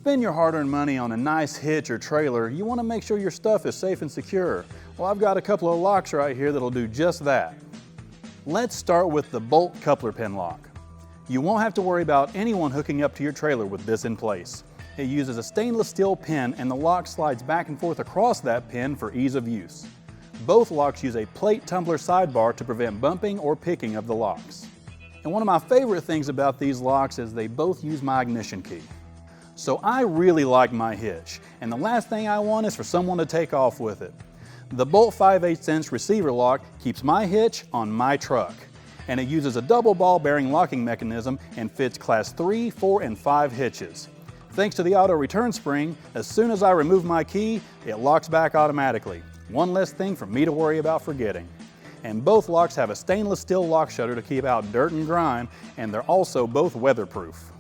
spend your hard-earned money on a nice hitch or trailer, you want to make sure your stuff is safe and secure. Well, I've got a couple of locks right here that'll do just that. Let's start with the bolt coupler pin lock. You won't have to worry about anyone hooking up to your trailer with this in place. It uses a stainless steel pin and the lock slides back and forth across that pin for ease of use. Both locks use a plate tumbler sidebar to prevent bumping or picking of the locks. And one of my favorite things about these locks is they both use my ignition key. So I really like my hitch, and the last thing I want is for someone to take off with it. The Bolt 5/8" receiver lock keeps my hitch on my truck, and it uses a double ball bearing locking mechanism and fits class 3, 4, and 5 hitches. Thanks to the auto return spring, as soon as I remove my key, it locks back automatically. One less thing for me to worry about forgetting. And both locks have a stainless steel lock shutter to keep out dirt and grime, and they're also both weatherproof.